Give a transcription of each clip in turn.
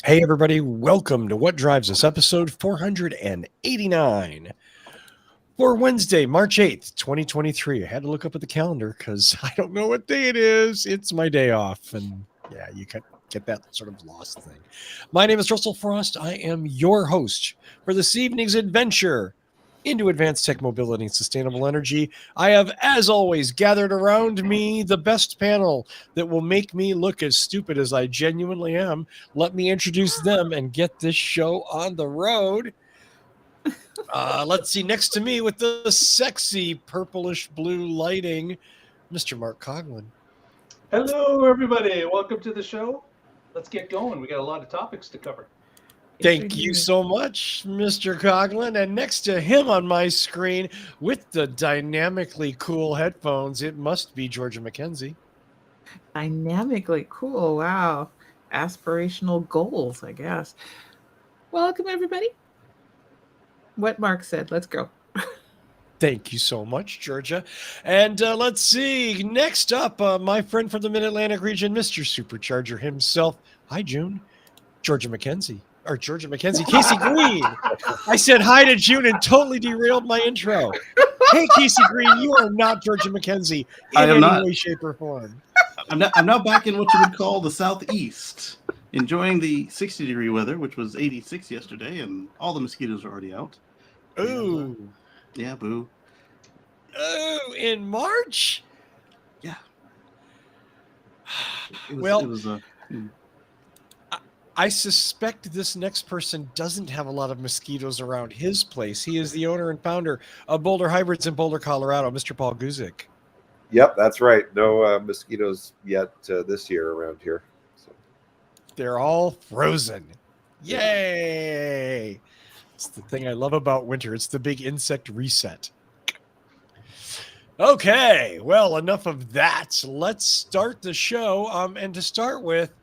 Hey, everybody, welcome to What Drives Us, episode 489 for Wednesday, March 8th, 2023. I had to look up at the calendar because I don't know what day it is. It's my day off, and yeah, you can get that sort of lost thing. My name is Russell Frost. I am your host for this evening's adventure into advanced tech mobility and sustainable energy. I have, as always, gathered around me the best panel that will make me look as stupid as I genuinely am. Let me introduce them and get this show on the road. Let's see, next to me with the sexy purplish blue lighting, Mr. Mark Coughlin. Hello, everybody. Welcome to the show. Let's get going. We got a lot of topics to cover. Thank you so much, Mr. Coughlin. And next to him on my screen with the dynamically cool headphones, it must be Georgia McKenzie. Dynamically cool. Wow. Aspirational goals, I guess. Welcome, everybody. What Mark said. Let's go. Thank you so much, Georgia. And let's see. Next up, my friend from the Mid-Atlantic region, Mr. Supercharger himself. Hi, June. Georgia McKenzie. Or Georgia McKenzie. Casey Green. I said hi to June and totally derailed my intro. Hey, Casey Green, you are not Georgia McKenzie in any way, shape, or form. I'm now back in what you would call the southeast, enjoying the 60-degree weather, which was 86 yesterday, and all the mosquitoes are already out. Ooh. Yeah, boo. Oh, in March? Yeah. I suspect this next person doesn't have a lot of mosquitoes around his place. He is the owner and founder of Boulder Hybrids in Boulder, Colorado, Mr. Paul Guzik. Yep, that's right. No mosquitoes yet this year around here. So. They're all frozen. Yay! It's the thing I love about winter. It's the big insect reset. Okay, well, enough of that. Let's start the show. And to start with,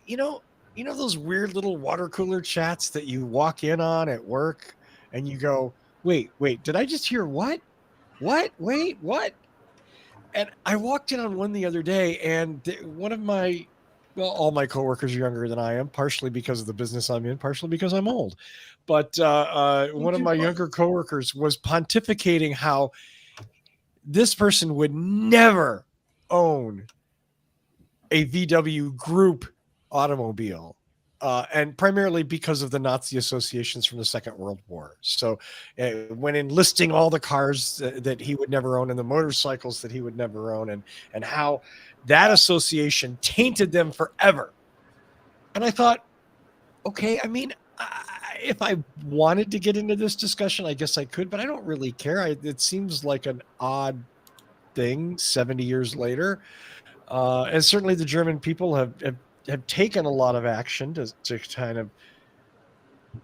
you know those weird little water cooler chats that you walk in on at work and you go, wait, did I just hear what? What? Wait, what? And I walked in on one the other day, and one of my, all my coworkers are younger than I am, partially because of the business I'm in, partially because I'm old. But one of my younger coworkers was pontificating how this person would never own a VW Group automobile, and primarily because of the Nazi associations from the Second World War. So when enlisting all the cars that he would never own and the motorcycles that he would never own, and how that association tainted them forever. And I thought, okay, I mean, if I wanted to get into this discussion, I guess I could, but I don't really care. It seems like an odd thing 70 years later. And certainly the German people have taken a lot of action to kind of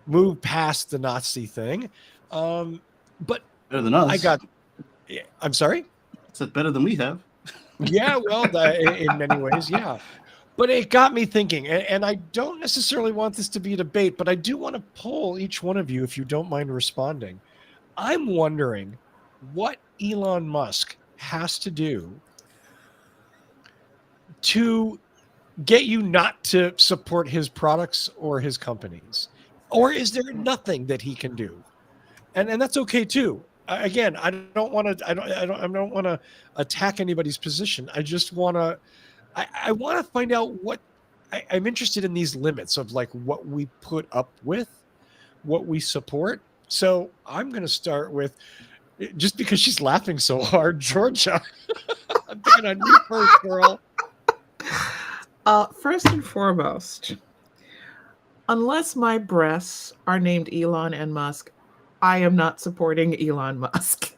move past the Nazi thing. But better than us. I'm sorry? I said better than we have. Yeah, well, in many ways, yeah. But it got me thinking, and I don't necessarily want this to be a debate, but I do want to poll each one of you, if you don't mind responding. I'm wondering what Elon Musk has to do to get you not to support his products or his companies, or is there nothing that he can do? And that's okay too. Again, I don't want to attack anybody's position. I just want to. I want to find out what I'm interested in, these limits of like what we put up with, what we support. So I'm going to start with, just because she's laughing so hard, Georgia. I'm picking on you first, girl. First and foremost, unless my breasts are named Elon and Musk, I am not supporting Elon Musk.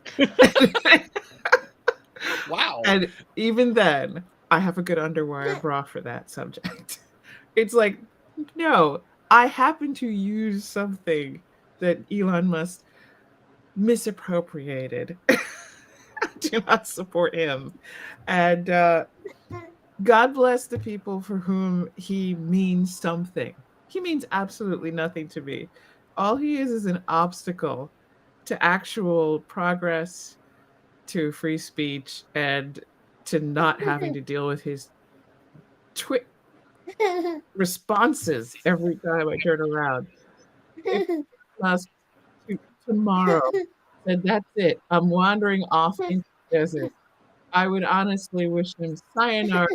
Wow. And even then, I have a good underwire bra for that subject. It's like, no, I happen to use something that Elon Musk misappropriated. I do not support him. And God bless the people for whom he means something. He means absolutely nothing to me. All he is an obstacle to actual progress, to free speech, and to not having to deal with his responses every time I turn around. If Musk tomorrow said, "That's it, I'm wandering off into the desert," I would honestly wish him sayonara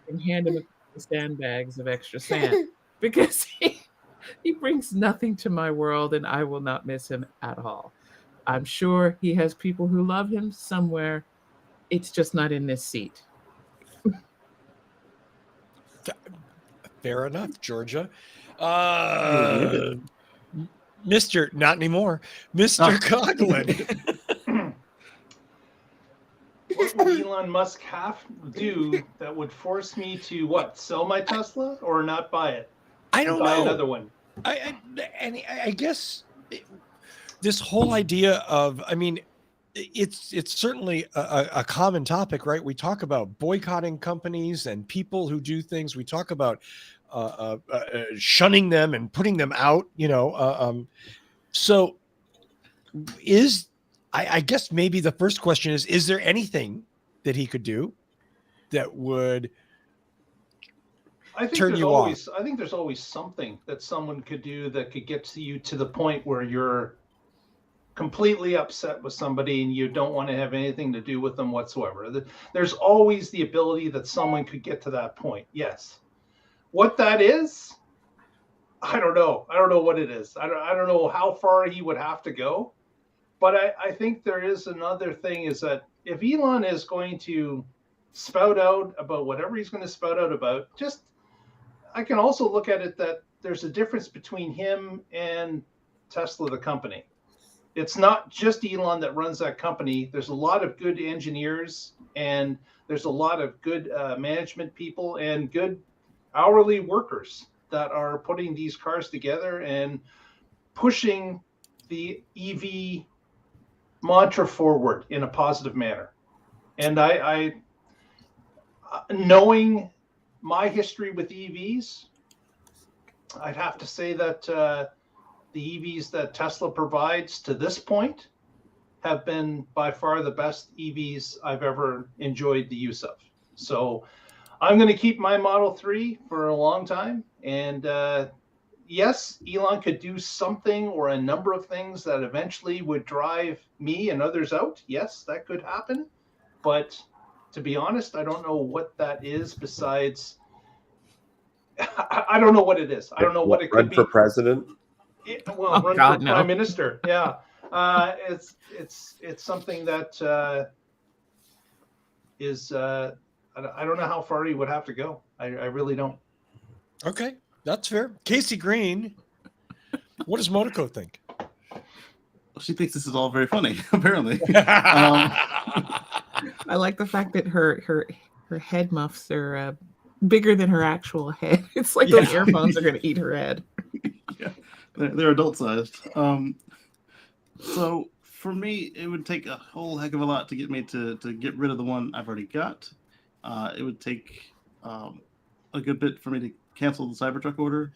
and hand him a couple of sandbags of extra sand because he brings nothing to my world and I will not miss him at all. I'm sure he has people who love him somewhere. It's just not in this seat. Fair enough, Georgia. You're muted. Mr. Not anymore. Mr. Coughlin. What would Elon Musk have to do that would force me to what? Sell my Tesla or not buy it? I don't buy know. another one. I guess this whole idea of, I mean, it's certainly a common topic, right? We talk about boycotting companies and people who do things. We talk about shunning them and putting them out, so I guess maybe the first question is there anything that he could do that would turn you off? I think there's always something that someone could do that could get to you to the point where you're completely upset with somebody and you don't want to have anything to do with them whatsoever. There's always the ability that someone could get to that point. Yes. What that is, I don't know. I don't know what it is. I don't know how far he would have to go. But I think there is another thing, is that if Elon is going to spout out about whatever he's going to spout out about, I can also look at it that there's a difference between him and Tesla, the company. It's not just Elon that runs that company. There's a lot of good engineers and there's a lot of good management people and good hourly workers that are putting these cars together and pushing the EV mantra forward in a positive manner. And I knowing my history with EVs, I'd have to say that the EVs that Tesla provides to this point have been by far the best EVs I've ever enjoyed the use of. So I'm going to keep my Model 3 for a long time. And yes, Elon could do something or a number of things that eventually would drive me and others out. Yes, that could happen. But to be honest, I don't know what that is besides. I don't know what it is. I don't know what it could be. Run for president? Run for prime minister. Yeah. It's something that is. I don't know how far he would have to go. I really don't. Okay, that's fair. Casey Green, what does Monaco think? She thinks this is all very funny, apparently. I like the fact that her head muffs are bigger than her actual head. It's like those earphones are going to eat her head. Yeah, they're adult sized. So for me, it would take a whole heck of a lot to get me to get rid of the one I've already got. It would take a good bit for me to cancel the Cybertruck order.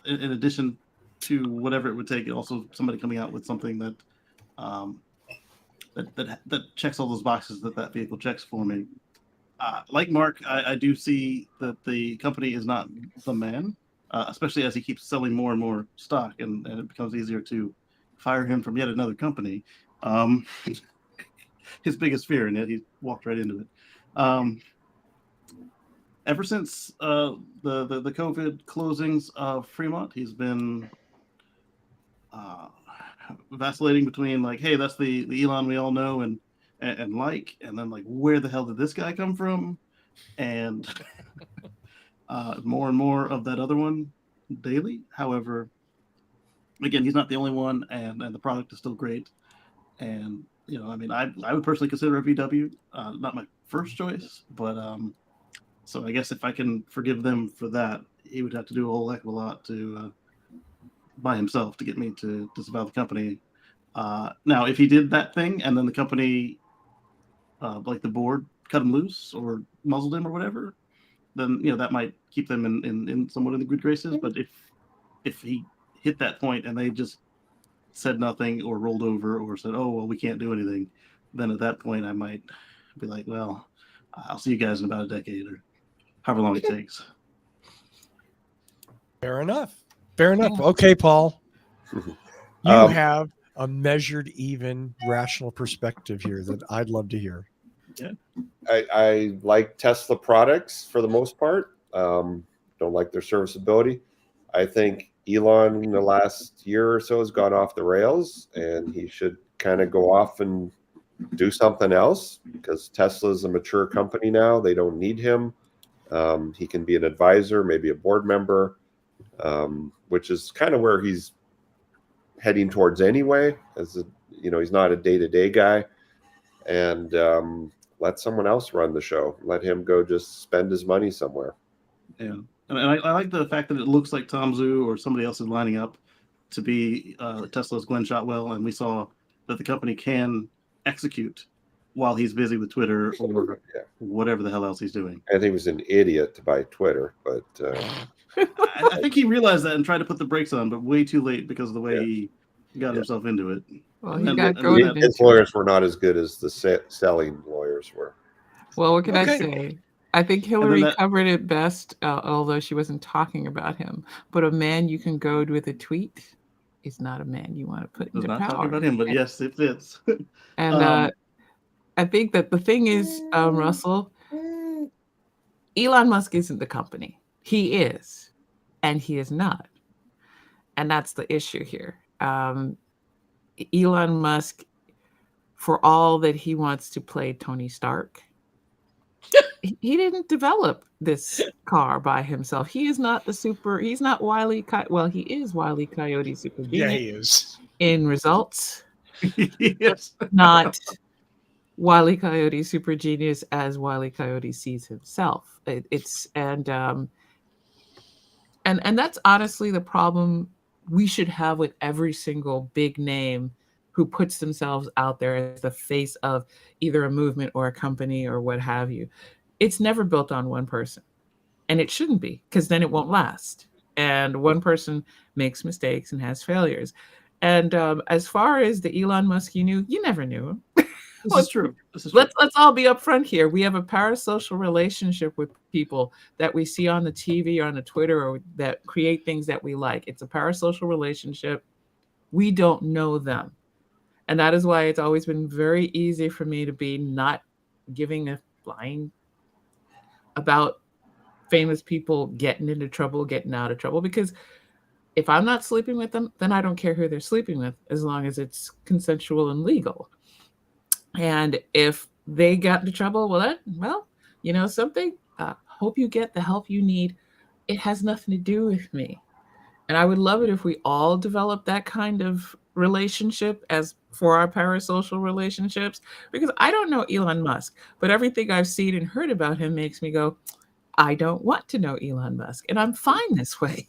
In addition to whatever it would take, also somebody coming out with something that that checks all those boxes that vehicle checks for me. Like Mark, I do see that the company is not the man, especially as he keeps selling more and more stock, and it becomes easier to fire him from yet another company. His biggest fear, and yet he walked right into it. Ever since the COVID closings of Fremont, he's been vacillating between like, hey, that's the Elon we all know and like, and then like, where the hell did this guy come from? And more and more of that other one daily. However, again, he's not the only one, and the product is still great. And I mean, I would personally consider a VW not my first choice, but so I guess if I can forgive them for that, he would have to do a whole heck of a lot to by himself to get me to disavow the company. Now, if he did that thing and then the company, like the board, cut him loose or muzzled him or whatever, then that might keep them in somewhat in the good graces. But if he hit that point and they just said nothing or rolled over or said, oh well, we can't do anything, then at that point I might be like, well, I'll see you guys in about a decade or however long it takes. Fair enough. Fair enough. Yeah. Okay, Paul. You Um, have a measured, even, rational perspective here that I'd love to hear. I like Tesla products for the most part. Don't like their serviceability. I think Elon in the last year or so has gone off the rails, and he should kind of go off and do something else because Tesla's a mature company now. They don't need him. He can be an advisor, maybe a board member, which is kind of where he's heading towards anyway. He's not a day-to-day guy, and let someone else run the show. Let him go just spend his money somewhere. Yeah, and I like the fact that it looks like Tom Zhu or somebody else is lining up to be Tesla's Glenn Shotwell, and we saw that the company can execute while he's busy with Twitter or whatever the hell else he's doing. I think he was an idiot to buy Twitter, but I think he realized that and tried to put the brakes on, but way too late because of the way he got himself into it. Well, he And- got and goaded his into it. lawyers were not as good as the selling lawyers were. Well, what can I Okay. say? I think Hillary covered it best, although she wasn't talking about him. But a man you can goad with a tweet is not a man you want to put I was into not power. talking about him, but yes, it fits. And I think that the thing is, Russell, Elon Musk isn't the company. He is, and he is not. And that's the issue here. Elon Musk, for all that he wants to play Tony Stark, he didn't develop this car by himself. He is not he's not Wile Coyote. Well, he is Wile Coyote super Yeah, genius he is. in results, Yes. not Wile Coyote super genius as Wile Coyote sees himself. And that's honestly the problem we should have with every single big name who puts themselves out there as the face of either a movement or a company or what have you. It's never built on one person, and it shouldn't be, because then it won't last. And one person makes mistakes and has failures. And as far as the Elon Musk you knew, you never knew him. This is true. Let's all be upfront here. We have a parasocial relationship with people that we see on the TV or on the Twitter or that create things that we like. It's a parasocial relationship. We don't know them. And that is why it's always been very easy for me to be not giving a flying about famous people getting into trouble, getting out of trouble, because if I'm not sleeping with them, then I don't care who they're sleeping with, as long as it's consensual and legal. And if they got into trouble, well, you know something? Hope you get the help you need. It has nothing to do with me. And I would love it if we all developed that kind of relationship as for our parasocial relationships, because I don't know Elon Musk, but everything I've seen and heard about him makes me go, I don't want to know Elon Musk, and I'm fine this way.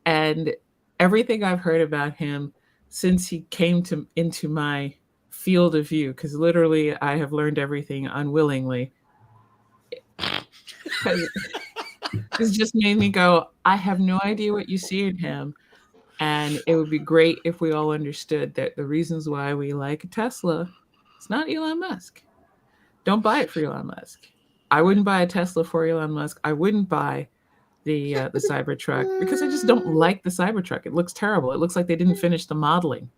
And everything I've heard about him since he came into my field of view, because literally I have learned everything unwillingly, it's just made me go, I have no idea what you see in him. And it would be great if we all understood that the reasons why we like a Tesla, it's not Elon Musk. Don't buy it for Elon Musk. I wouldn't buy a Tesla for Elon Musk. I wouldn't buy the Cybertruck because I just don't like the Cybertruck. It looks terrible. It looks like they didn't finish the modeling.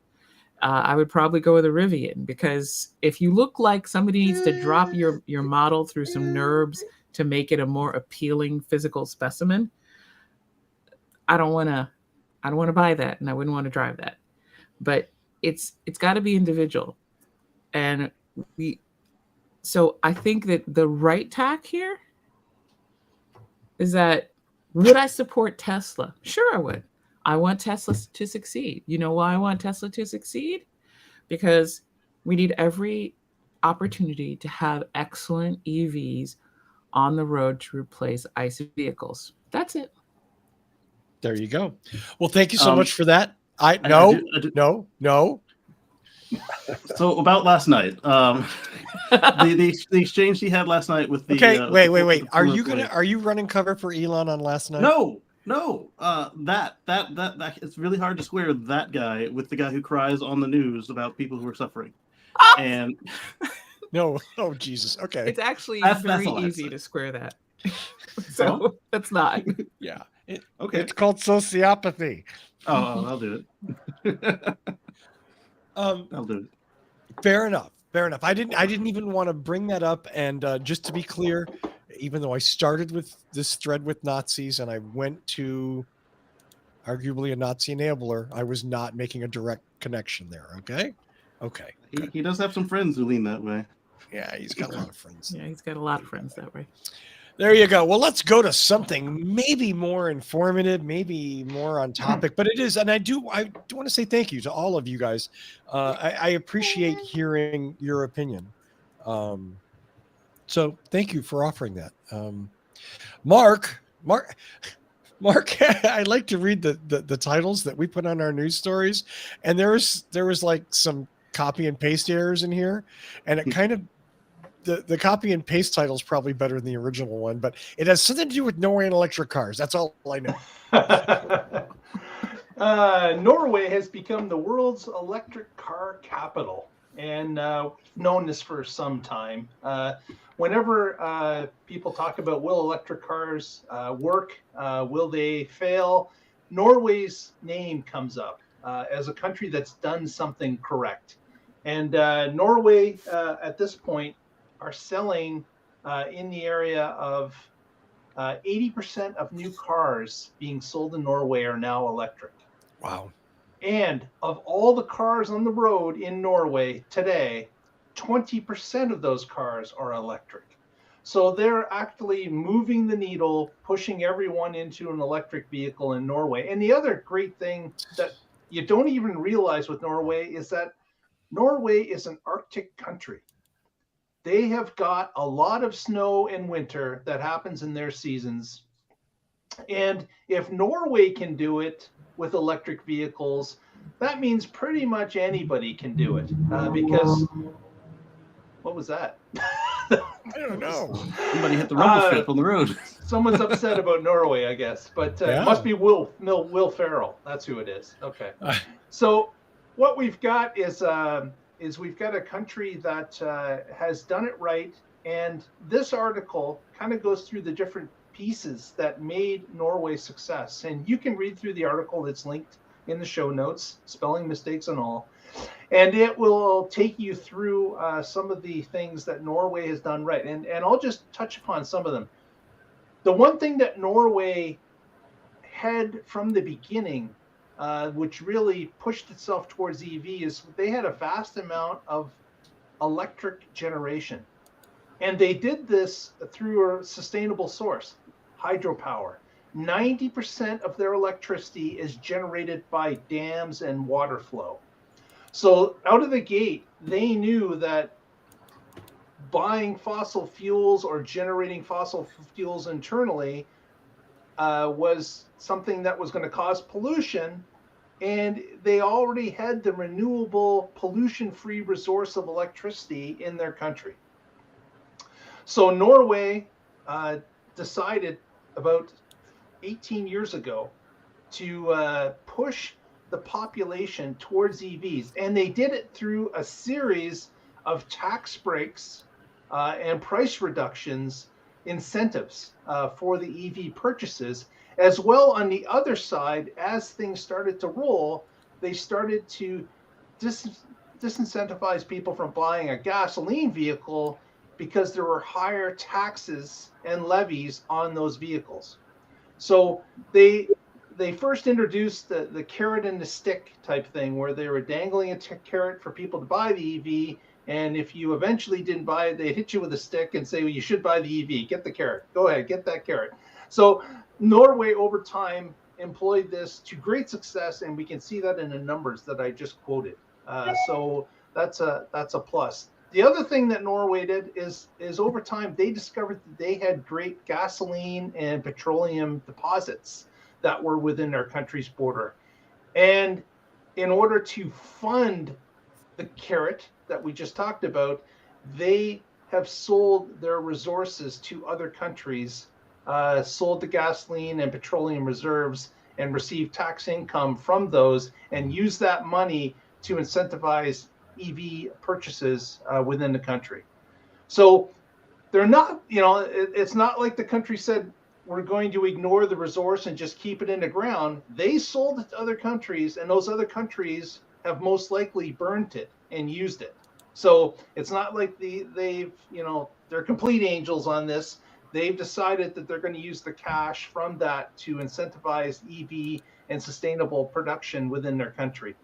I would probably go with a Rivian, because if you look like somebody needs to drop your model through some NURBS to make it a more appealing physical specimen, I don't want to buy that, and I wouldn't want to drive that. But it's got to be individual. And so I think that the right tack here is that, would I support Tesla? Sure, I would. I want Tesla to succeed. You know why I want Tesla to succeed? Because we need every opportunity to have excellent EVs on the road to replace ICE vehicles. That's it. There you go. Well, thank you so much for that. No. So about last night, the exchange he had last night with the wait. Are you running cover for Elon on last night? No. That it's really hard to square that guy with the guy who cries on the news about people who are suffering. And no, oh Jesus. Okay. It's actually That's very all I'd easy say. to square that. So that's not. Yeah. Okay. It's called sociopathy. Oh, I'll do it. Um, I'll do it. Fair enough. Fair enough. I didn't even want to bring that up. And just to be clear, even though I started with this thread with Nazis and I went to arguably a Nazi enabler, I was not making a direct connection there. Okay. Okay. He does have some friends who lean that way. Yeah, he's got a lot of friends. Yeah, he's got a lot of friends that way. There you go. Well, let's go to something maybe more informative, maybe more on topic, but it is. And I do want to say thank you to all of you guys. I appreciate hearing your opinion. So thank you for offering that. Mark, I like to read the titles that we put on our news stories. And there was like some copy and paste errors in here. And it kind of, the copy and paste title is probably better than the original one, but it has something to do with Norway and electric cars. That's all I know. Norway has become the world's electric car capital, and we've known this for some time. Whenever people talk about will electric cars work, will they fail, Norway's name comes up as a country that's done something correct. And Norway, at this point, are selling in the area of 80% of new cars being sold in Norway are now electric. Wow. And of all the cars on the road in Norway today, 20% of those cars are electric. So they're actually moving the needle, pushing everyone into an electric vehicle in Norway. And the other great thing that you don't even realize with Norway is that Norway is an Arctic country. They have got a lot of snow in winter that happens in their seasons. And if Norway can do it with electric vehicles, that means pretty much anybody can do it. Because, what was that? I don't know. Somebody hit the rumble strip on the road. Someone's upset about Norway, I guess. But Yeah. It must be Will Ferrell. That's who it is. Okay. So what we've got is we've got a country that has done it right. And this article kind of goes through the different pieces that made Norway success. And you can read through the article. It's linked in the show notes, spelling mistakes and all. And it will take you through some of the things that Norway has done right. And I'll just touch upon some of them. The one thing that Norway had from the beginning, which really pushed itself towards EV, is they had a vast amount of electric generation. And they did this through a sustainable source, hydropower. 90% of their electricity is generated by dams and water flow. So out of the gate, they knew that buying fossil fuels or generating fossil fuels internally was something that was going to cause pollution. And they already had the renewable, pollution-free resource of electricity in their country. So Norway decided about 18 years ago to push the population towards EVs. And they did it through a series of tax breaks and price reductions, incentives for the EV purchases. As well, on the other side, as things started to roll, they started to disincentivize people from buying a gasoline vehicle because there were higher taxes and levies on those vehicles. So they first introduced the carrot and the stick type thing, where they were dangling a carrot for people to buy the EV, and if you eventually didn't buy it, they'd hit you with a stick and say, well, you should buy the EV. Get the carrot. Go ahead, get that carrot. So Norway over time employed this to great success, and we can see that in the numbers that I just quoted. So that's a plus. The other thing that Norway did is over time they discovered that they had great gasoline and petroleum deposits that were within their country's border. And in order to fund the carrot that we just talked about, they have sold their resources to other countries, sold the gasoline and petroleum reserves, and received tax income from those, and used that money to incentivize EV purchases within the country. So they're not, it's not like the country said, were going to ignore the resource and just keep it in the ground, they sold it to other countries, and those other countries have most likely burnt it and used it. So it's not like they've, they're complete angels on this. They've decided that they're going to use the cash from that to incentivize EV and sustainable production within their country.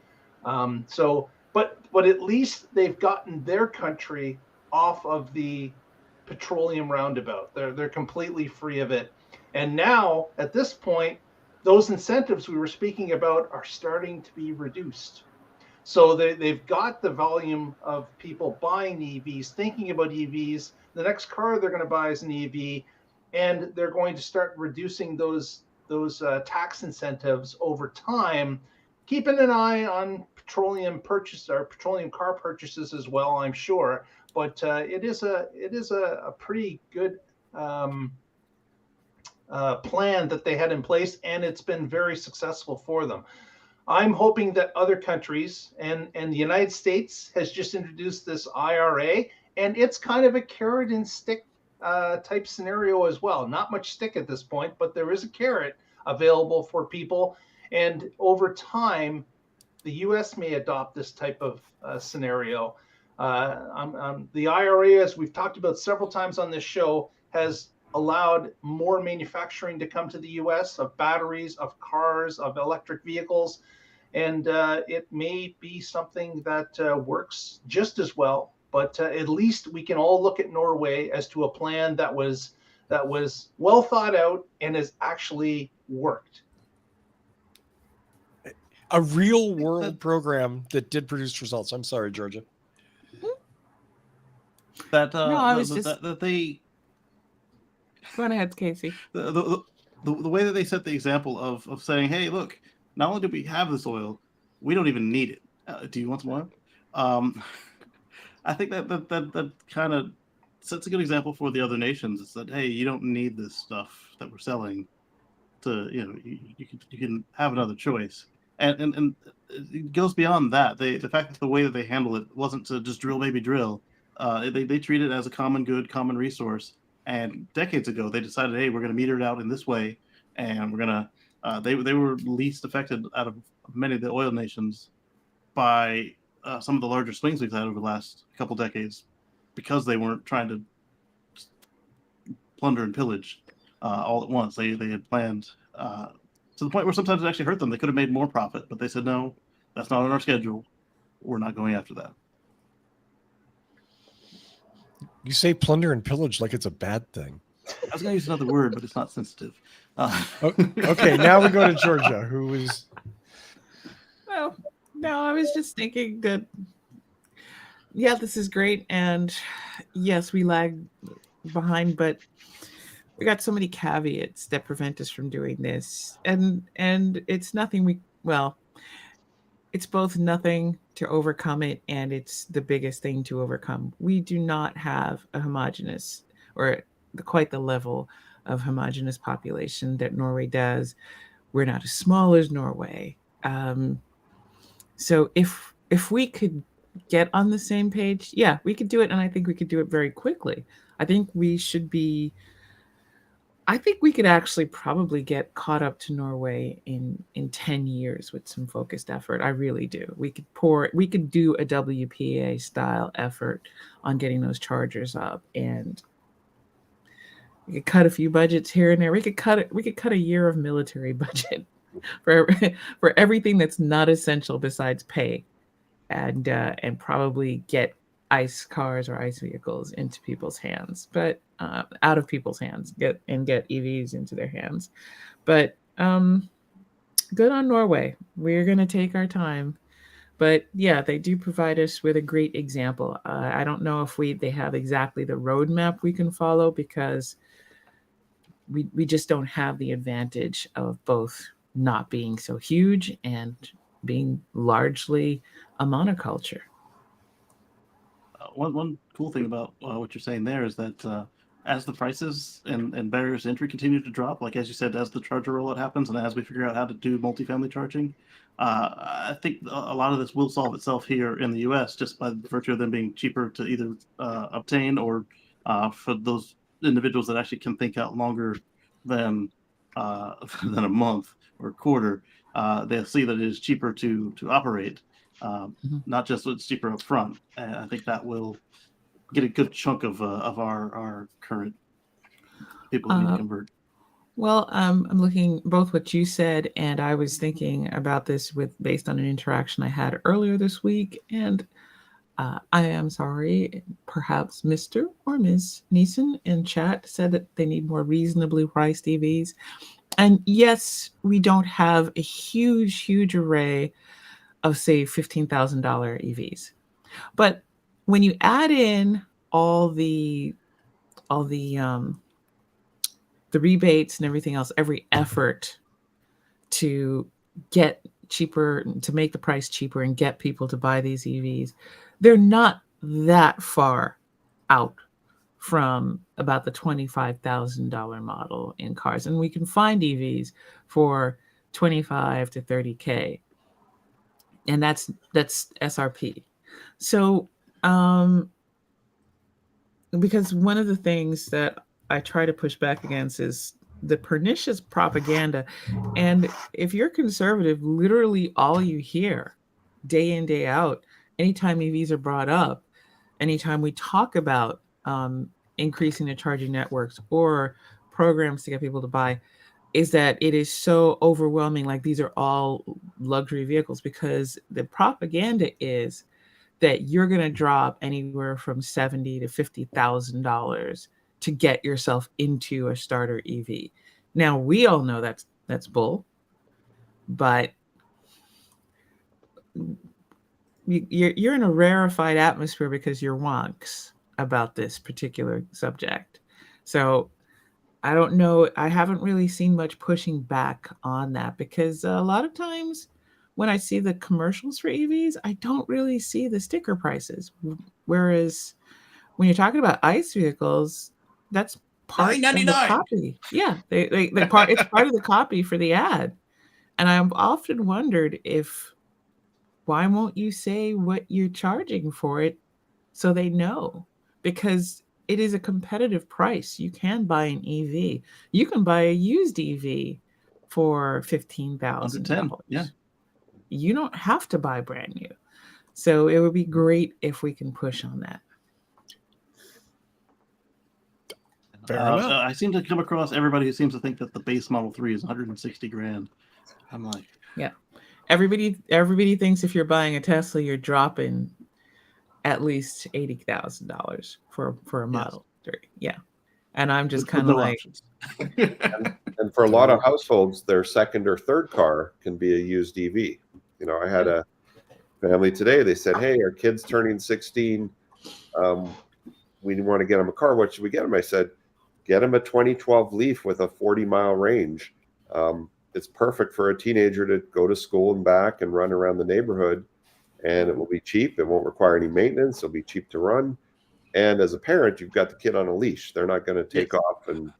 But at least they've gotten their country off of the petroleum roundabout. They're completely free of it. And now, at this point, those incentives we were speaking about are starting to be reduced. So they've got the volume of people buying EVs, thinking about EVs. The next car they're going to buy is an EV, and they're going to start reducing those tax incentives over time, keeping an eye on petroleum car purchases as well, I'm sure. But it is a pretty good plan that they had in place, and it's been very successful for them. I'm hoping that other countries and the United States has just introduced this IRA, and it's kind of a carrot and stick type scenario as well. Not much stick at this point, but there is a carrot available for people. And over time, the U.S. may adopt this type of scenario. The IRA, as we've talked about several times on this show, has allowed more manufacturing to come to the U.S. of batteries, of cars, of electric vehicles. And it may be something that works just as well. But at least we can all look at Norway as to a plan that was well thought out and has actually worked. A real world program that did produce results. I'm sorry, Georgia. That No, I was just... that they. Go on ahead, Casey. The way that they set the example of saying, hey, look, not only do we have this oil, we don't even need it. Do you want some oil? I think that kind of sets a good example for the other nations. It's that, hey, you don't need this stuff that we're selling to, you can have another choice. And it goes beyond that. The fact that the way that they handle it wasn't to just drill, baby, drill. They treat it as a common good, common resource. And decades ago, they decided, hey, we're going to meter it out in this way, and we're going to. They were least affected out of many of the oil nations by some of the larger swings we've had over the last couple decades, because they weren't trying to plunder and pillage all at once. They had planned to the point where sometimes it actually hurt them. They could have made more profit, but they said, no, that's not on our schedule. We're not going after that. You say plunder and pillage like it's a bad thing. I was going to use another word, but it's not sensitive. Okay, now we go to Georgia, who is... Well, no, I was just thinking that, yeah, this is great. And yes, we lag behind, but we got so many caveats that prevent us from doing this. And it's nothing it's both nothing to overcome it, and it's the biggest thing to overcome. We do not have a homogenous or quite the level of homogenous population that Norway does. We're not as small as Norway. So if we could get on the same page, yeah, we could do it. And I think we could do it very quickly. I think we could actually probably get caught up to Norway in 10 years with some focused effort. I really do. We could do a WPA style effort on getting those chargers up, and we could cut a few budgets here and there. We could cut a year of military budget for everything that's not essential besides pay, and probably get ICE cars or ICE vehicles into people's hands, but out of people's hands, get EVs into their hands. But good on Norway. We're going to take our time. But yeah, they do provide us with a great example. I don't know if they have exactly the roadmap we can follow, because we just don't have the advantage of both not being so huge and being largely a monoculture. One cool thing about what you're saying there is that as the prices and barriers to entry continue to drop, like as you said, as the charger rollout happens and as we figure out how to do multifamily charging, I think a lot of this will solve itself here in the U.S. just by virtue of them being cheaper to either obtain or for those individuals that actually can think out longer than than a month or a quarter, they'll see that it is cheaper to operate, not just it's cheaper up front. And I think that will get a good chunk of our current people who need to convert. Well, I'm looking both what you said, and I was thinking about this based on an interaction I had earlier this week. And I am sorry, perhaps Mr. or Ms. Neeson in chat said that they need more reasonably priced EVs. And yes, we don't have a huge array of, say, $15,000 EVs. But when you add in all the rebates and everything else, every effort to get cheaper, to make the price cheaper and get people to buy these EVs, they're not that far out from about the $25,000 model in cars. And we can find EVs for 25 to 30K. And that's SRP. So, because one of the things that I try to push back against is the pernicious propaganda. And if you're conservative, literally all you hear day in, day out, anytime EVs are brought up, anytime we talk about increasing the charging networks or programs to get people to buy, is that it is so overwhelming. Like these are all luxury vehicles, because the propaganda is that you're going to drop anywhere from $70,000 to $50,000 to get yourself into a starter EV. Now we all know that's bull, but you're in a rarefied atmosphere because you're wonks about this particular subject. So I don't know. I haven't really seen much pushing back on that, because a lot of times when I see the commercials for EVs, I don't really see the sticker prices. Whereas when you're talking about ICE vehicles, that's part of the copy. Yeah, it's part of the copy for the ad. And I've often wondered why won't you say what you're charging for it so they know? Because it is a competitive price. You can buy an EV. You can buy a used EV for $15,000. Yeah. You don't have to buy brand new. So it would be great if we can push on that. I seem to come across everybody who seems to think that the base Model 3 is 160 grand. I'm like, yeah. Everybody thinks if you're buying a Tesla, you're dropping at least $80,000 for a Model 3. Yeah. And I'm just kind of like, and for a lot of households, their second or third car can be a used EV. You know, I had a family today. They said, "Hey, our kid's turning 16. We want to get him a car. What should we get him?" I said, "Get him a 2012 Leaf with a 40-mile range. It's perfect for a teenager to go to school and back and run around the neighborhood, and it will be cheap. It won't require any maintenance. It'll be cheap to run. And as a parent, you've got the kid on a leash. They're not going to take off and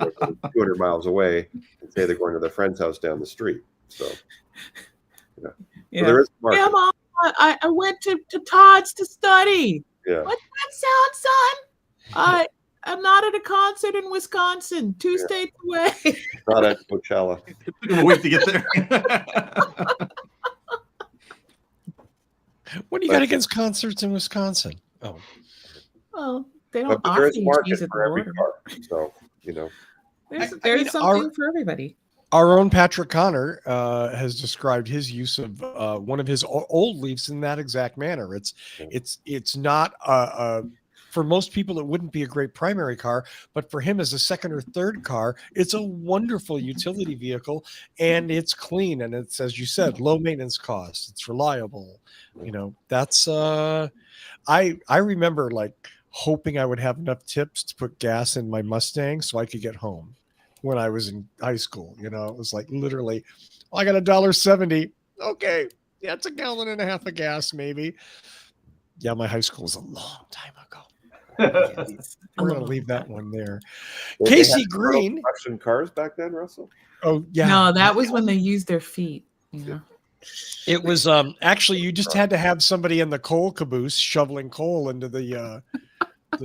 200 miles away and say they're going to their friend's house down the street." So, So there is a market. Yeah, Mom, I went to Todd's to study. Yeah. What's that sound, son? I'm not at a concert in Wisconsin, 2 states away. Not at Coachella. Wait to get there. What do you got against concerts in Wisconsin? Oh, well, they don't But offer there is a you market cheese at the for every border. car. So, you know. There's something for everybody. Our own Patrick Connor has described his use of one of his old Leafs in that exact manner. It's not for most people, it wouldn't be a great primary car, but for him as a second or third car, it's a wonderful utility vehicle, and it's clean, and it's, as you said, low maintenance costs. It's reliable. You know, that's I remember like hoping I would have enough tips to put gas in my Mustang so I could get home when I was in high school. You know, it was like literally, I got $1.70. Okay. Yeah, it's 1.5 gallons of gas, maybe. Yeah, my high school was a long time ago. We're going to leave that one there. Well, Casey Green. Russian cars back then, Russell? Oh, yeah. No, that was when they used their feet. You know? It was actually, you just had to have somebody in the coal caboose shoveling coal into the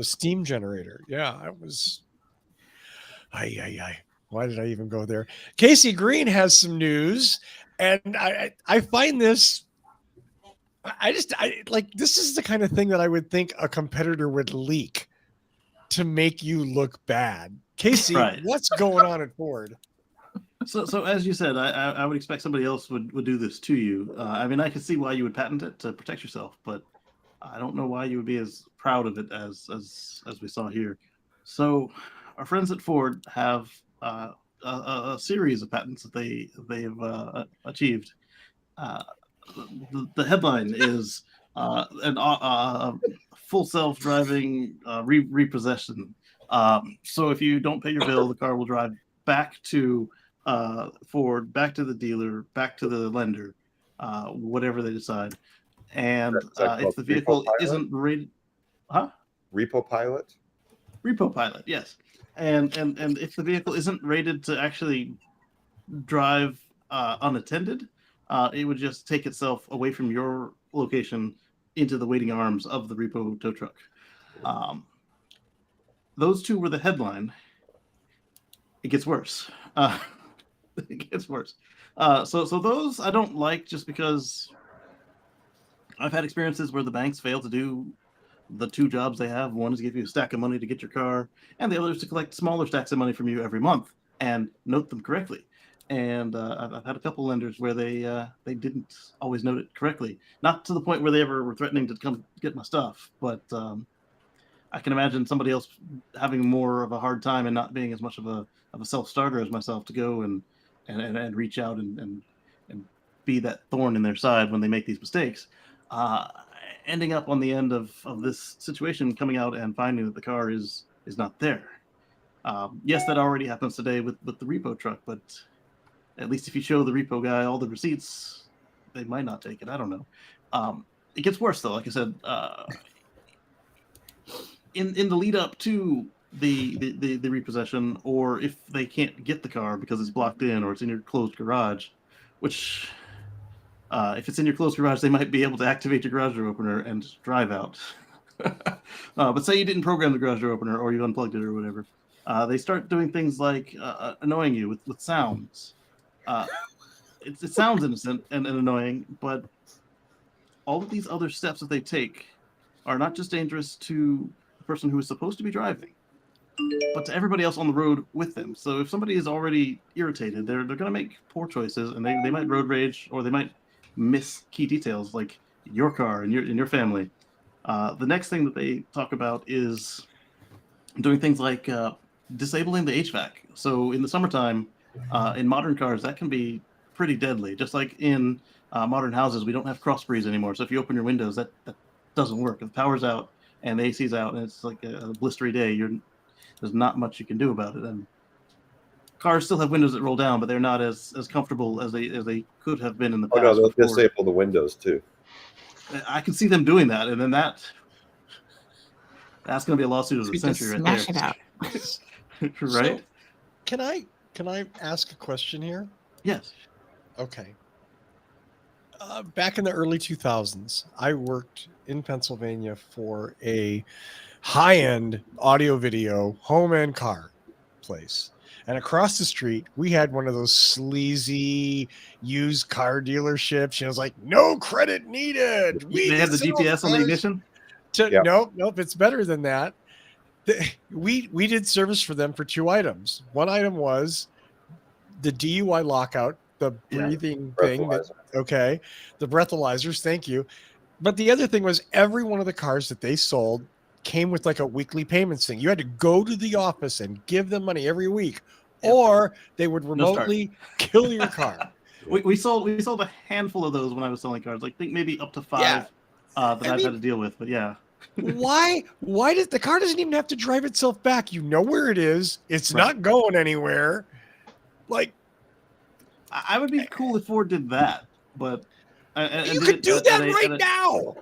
steam generator. Yeah, it was. Why did I even go there? Casey Green has some news, and I find this. I like this is the kind of thing that I would think a competitor would leak to make you look bad. Casey, Right. what's going on at Ford? So as you said, I would expect somebody else would do this to you. I mean, I can see why you would patent it to protect yourself, but I don't know why you would be as proud of it as we saw here. So our friends at Ford have a series of patents that they've achieved. The headline is a full self-driving repossession. So if you don't pay your bill, the car will drive back to Ford, back to the dealer, back to the lender, whatever they decide. And if the vehicle isn't rated, Repo Pilot. Repo Pilot, yes. And if the vehicle isn't rated to actually drive unattended, it would just take itself away from your location into the waiting arms of the repo tow truck. Those two were the headline. It gets worse. It gets worse. So those I don't like, just because I've had experiences where the banks fail to do the two jobs they have. One is give you a stack of money to get your car, and the other is to collect smaller stacks of money from you every month and note them correctly. And I've had a couple lenders where they didn't always note it correctly. Not to the point where they ever were threatening to come get my stuff, but I can imagine somebody else having more of a hard time and not being as much of a self-starter as myself to go and reach out and be that thorn in their side when they make these mistakes. Ending up on the end of this situation, coming out and finding that the car is not there. Yes, that already happens today with the repo truck, but at least if you show the repo guy all the receipts, they might not take it. I don't know. It gets worse though. Like I said, in the lead up to the repossession, or if they can't get the car because it's blocked in or it's in your closed garage, which if it's in your closed garage, they might be able to activate your garage door opener and just drive out. But say you didn't program the garage door opener, or you unplugged it or whatever. They start doing things like annoying you with sounds. It sounds innocent and annoying, but all of these other steps that they take are not just dangerous to the person who is supposed to be driving, but to everybody else on the road with them. So if somebody is already irritated, they're going to make poor choices, and they might road rage, or they might miss key details like your car and your family. The next thing that they talk about is doing things like disabling the HVAC. So in the summertime, in modern cars, that can be pretty deadly. Just like in modern houses, we don't have cross breeze anymore. So if you open your windows, that doesn't work. If the power's out and the AC's out and it's like a blistery day, there's not much you can do about it. And cars still have windows that roll down, but they're not as comfortable as they could have been in the past. Oh no, they'll disable the windows too. I can see them doing that, and then that's going to be a lawsuit of the century right there. Smash it out. Right? So, can I ask a question here? Yes. Okay. Back in the early 2000s, I worked in Pennsylvania for a high-end audio-video home and car place. And across the street, we had one of those sleazy used car dealerships. It was like, no credit needed. They have the GPS on the ignition? Yep. Nope. It's better than that. We did service for them for two items. One item was the DUI lockout, the breathing thing. The breathalyzers. Thank you. But the other thing was every one of the cars that they sold came with like a weekly payments thing. You had to go to the office and give them money every week, or they would remotely kill your car. we sold a handful of those when I was selling cars. I think maybe up to 5 that I've had to deal with. But yeah. Why does the car doesn't even have to drive itself back? You know where it is. It's not going anywhere. Like, I would be cool if Ford did that, but you could do that right now.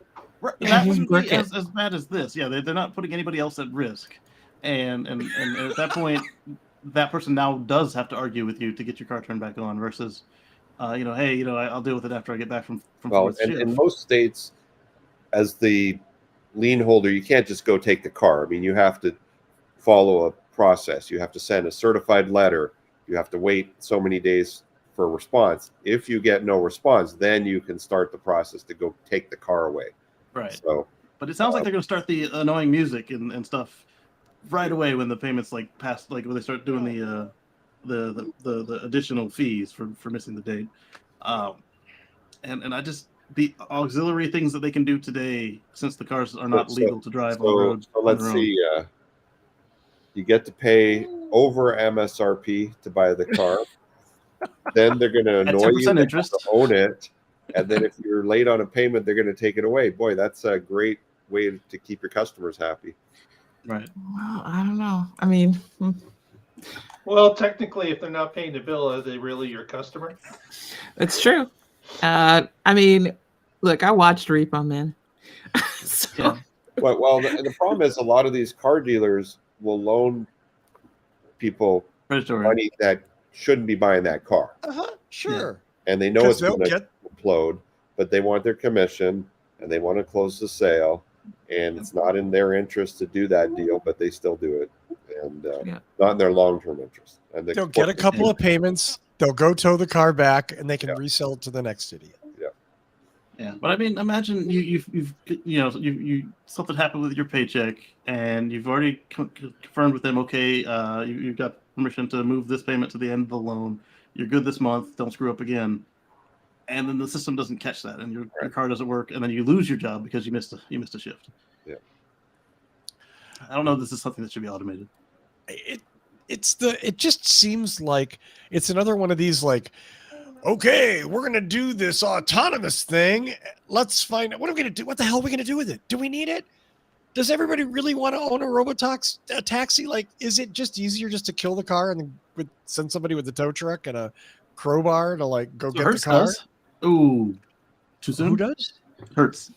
That wouldn't be as bad as this. Yeah, they're not putting anybody else at risk, and at that point, that person now does have to argue with you to get your car turned back on. Versus, hey, I'll deal with it after I get back from. Well, and in most states, as the lien holder, you can't just go take the car. I mean, you have to follow a process. You have to send a certified letter you have to wait so many days for a response. If you get no response, then you can start the process to go take the car away. Right. So, but it sounds like they're going to start the annoying music and stuff right away when the payments like pass, like when they start doing the additional fees for missing the date. And I just the auxiliary things that they can do today, since the cars are not legal to drive on the roads. So let's see. You get to pay over MSRP to buy the car. Then they're going to annoy you to own it. And then if you're late on a payment, they're going to take it away. Boy, that's a great way to keep your customers happy. Right. Well, I don't know. I mean, well, technically, if they're not paying the bill, are they really your customer? it's true. I mean, look, I watched Repo, man. So. Yeah. Well, the problem is a lot of these car dealers will loan people money that shouldn't be buying that car. Sure. Yeah. And they know it's going to implode, but they want their commission and they want to close the sale. And it's not in their interest to do that deal, but they still do it. And not in their long-term interest. And they'll get a couple of payments. They'll go tow the car back, and they can resell it to the next idiot. Yeah, but I mean, imagine you've something happened with your paycheck, and you've already confirmed with them. Okay, you've got permission to move this payment to the end of the loan. You're good this month. Don't screw up again. And then the system doesn't catch that, and your car doesn't work, and then you lose your job because you missed a shift. Yeah. I don't know if this is something that should be automated. It just seems like it's another one of these like, okay, we're going to do this autonomous thing. Let's find out. What are we going to do? What the hell are we going to do with it? Do we need it? Does everybody really want to own a taxi? Like, is it just easier just to kill the car and send somebody with a tow truck and a crowbar to like go get the car? Does. Ooh, too soon? Who does? Hertz.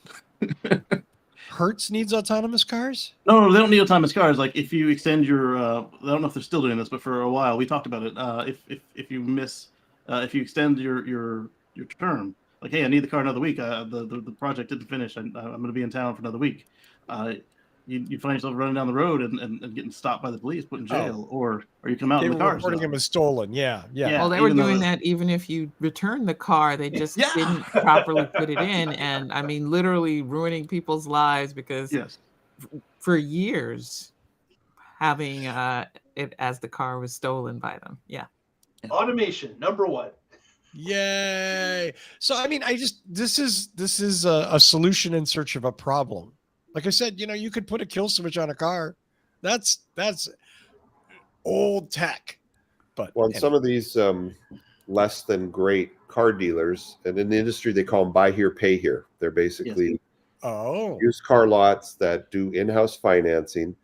Hertz needs autonomous cars? No, they don't need autonomous cars. Like if you extend your, I don't know if they're still doing this, but for a while we talked about it. If you miss, if you extend your term, like hey, I need the car another week. The project didn't finish. I'm going to be in town for another week. You find yourself running down the road and getting stopped by the police, put in jail, or you come out and the car's reporting him as stolen. Yeah. Well, they were doing that even if you return the car, they just didn't properly put it in, and I mean, literally ruining people's lives because for years having it as the car was stolen by them. Yeah. Automation #1. Yay! So I mean, this is a solution in search of a problem. Like I said, you could put a kill switch on a car. That's old tech. But anyway. Some of these less than great car dealers, and in the industry they call them buy here, pay here. They're basically used car lots that do in-house financing.